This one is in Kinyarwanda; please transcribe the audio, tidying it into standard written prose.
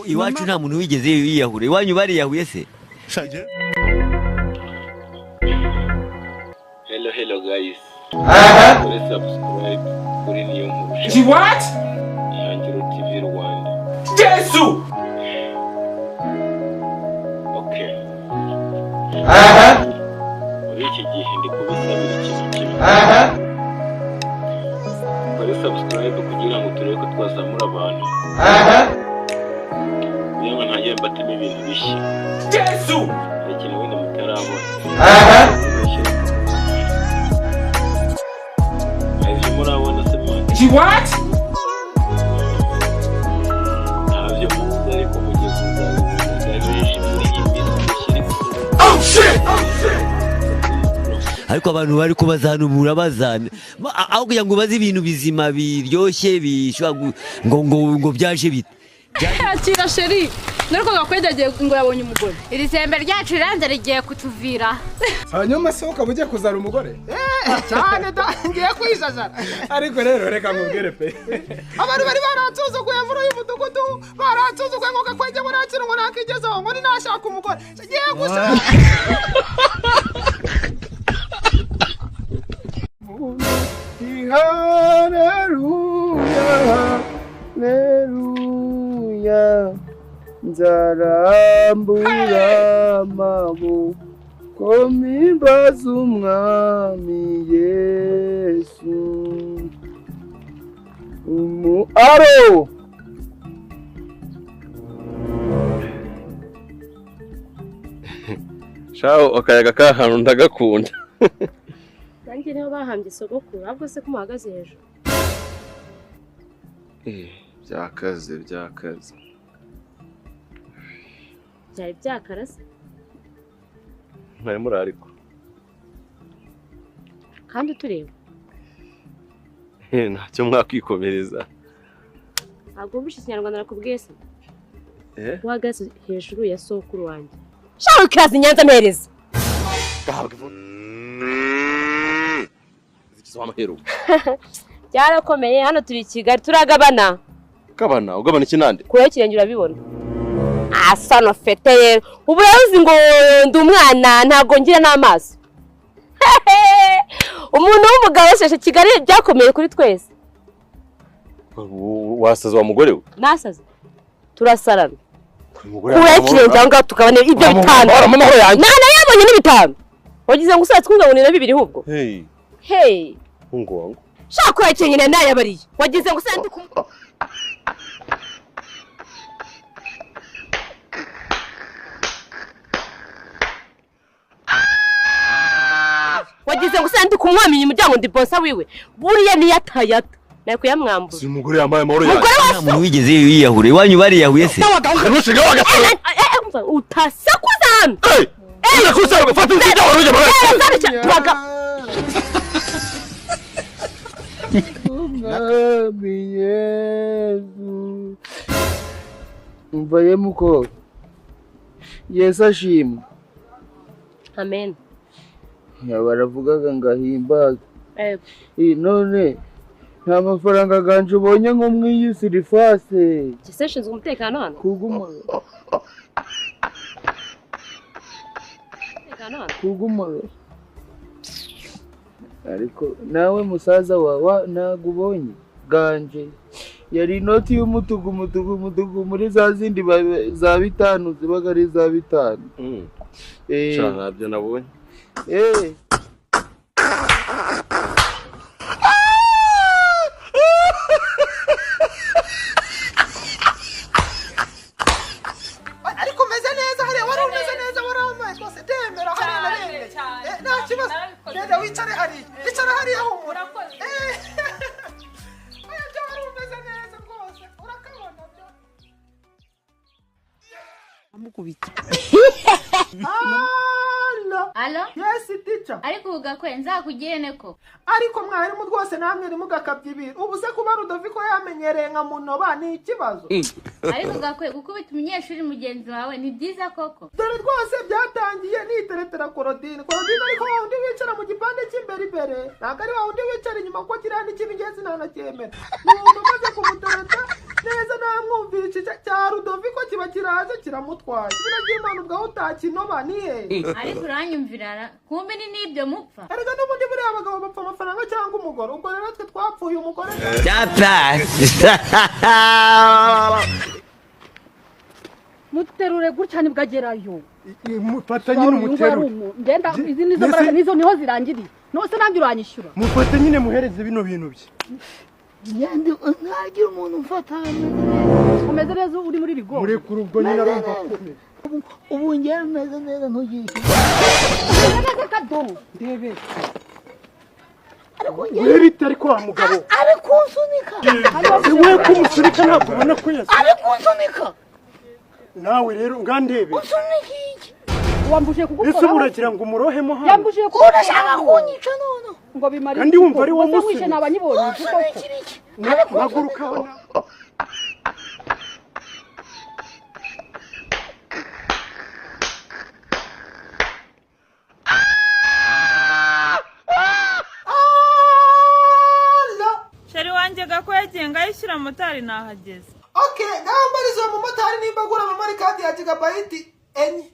Iwacu nta muntu wigeze yiyahura. Iwanyu bariyahuye se? Hello guys. Please subscribe kuri niyo nkuru. What? Ihangiro TV Rwanda. Jesu! Okay. Muri iki gihe ndi kubisabira ikintu kimwe. Kuri subscribe kugira ngo turebe ko twazamura abantu. Yewe ntajye mbatema ibintu bishya. Jesu! Ikintu wenda mutarabona. Murabona se mwana. What? Ntabyo muzi ariko mugiye kuzabimenyesha muri iyi minsi. Oh shit! Ariko abantu bari kubazanubura bazana aho kugira ngo bazi ibintu bizima biryoshye bishobora ngo byaje bite. Akira sheri nariko gakwedagiye ngo yabonye umugore. Iri sembe ryacu iranze rigiye kutuvira. Hanyuma se ukaba ugiye kuzara umugore? Cyane ngiye kwijajara. Ariko rero reka nkubwire pe. Abantu bari baransuzuguye muri uyu mudugudu, baransuzuguye ngo gakwege ngo nakira ngo nakigezeho ngo ni nashaka umugore. Ngiye gusa. Hallelujah, hallelujah. Nzarambura amaboko mpimbaza umwami Yesu. Aro! Shaho akayaga kahantu ndagakunda. Nanjye niho bahambye sogokuru ahubwo se ko muhagaze hejuru. Byakaze. Byari byakarase. Mwari muri ariko. Kandi tureba. Ntacyo mwakwikomereza. Ntabwo mbishe Ikinyarwanda nakubwiye se. Uhagaze hejuru ya sokuru wanjye. Shaho kazi Nyanza mpereza. Zikizo amahero. Byarakomeye hano turi Kigali turagabana. Ugabana kinande? Kuye kirengera bibona. Asano fete rero. Ubu yavuze ngo ndi umwana ntago ngira n'amaso. Umuntu w'umugabo wese Kigali byakomeye kuri twese. Wasaza wa mugore we? Nasaza. Turasarana. Kuye kirengera ngo tukabane ibyo bitanu. Nana yabonye n'ibitanu. Wagize ngo usatse kungabone na bibiri hubwo. Hey. Ngo. Shaka kuye kirengera ndayabariye. Wagize ngo usatse wagize ngo sandi kumwamiye umuryango ndi bossa wiwe buriya ni yatayata naye kuyamwambura. Si umugore yambaye amahoro yawe. Nta muntu wigeze yiyahura. Iwanyu bariyahuye se? Utasakuza hano. Kusara fata inzira waruje muri. Umwami Yesu. Mvaye muko. Yesu ashimwe. Amen. Baravugaga ngahimbaza. None nta mafaranga ganje ubonye nko mw'iyi sirifase. Giseshinzwe umutekano hano. Kugumara. Ariko nawe musaza wawe nagubonye ganje. Yari inoti y'umutugu muri za zindi za bitanu zibaga ari za bitanu. Cyane byo nabonye. Ariko meze neza hariya wari umeze neza waramaye twose tembera hariya na renge. Nta kibazo. Genda wicare hariya. Icara hariya humura. Oya byo wari umeze neza rwose. Urakabona byo. Amukubita. Allah. Alo? Yes teacher. Ariko ugakwe nzakugirene ko. Ariko mwarimu rwose namwe rimugakabye ibintu. Ubu se kuba Rudoviko yamenyereye nka munoba ni ikibazo. Ariko ugakwe gukubita umunyeshuri mugenzi wawe ni byiza koko. Dore rwose byatangiye niteretera Korodine. Korodine ariko wundi wicara mu gipande cy'imbere imbere. Ntabwo ari wundi wicara inyuma kuko kiriya n'ikintu ingenzi ntanacyemera. Nuko maze kumutereta neza namwumvishije cya Rudoviko kiba kiraje kiramutwaye. Izina ry'Imana ubwaho utakinoba ni he? Ariko uranyumvirara kumbe ni nibyo mupfa. Erega n'ubundi buriya abagabo bapfa amafaranga cyangwa umugore. Ubwo rero twe twapfuye umugore. Muterure gutya nibwagerayo. Mufata nyine umuterure. Ngenda izi nizo mbaraga nizo niho zirangiriye. Nose nanjye uranyishyura. Mufata nyine muhereze bino bintu bye. Yandi ntagira umuntu mfatana. Umeze neza uri muri rigo. Muri kuri ubwo nyine arumva komeye. Ubu ngera meze neza ntugishe. Neza kadomo. Ndebe. Ariko ngera bitari kwa mugabo. Ari kunsunika. Wewe kumusunika ntabwo ubona ko yasa. Ari kunsunika. Nawe rero ngandebe. Unsunika iki? Wambuje kugukora. Ese buragira ngo umurohemo hano. Yambuje kugukora. Urashaka kunyica none. Ngo bimari. Kandi wumva ari wo musore. Wishe nabanyibonye kuko. Naguruka. Sheri wanje gakwege ngayishyira motari nahageze. Okay, ngambarizo mu motari nimba gura memori card ya gigabyte enye.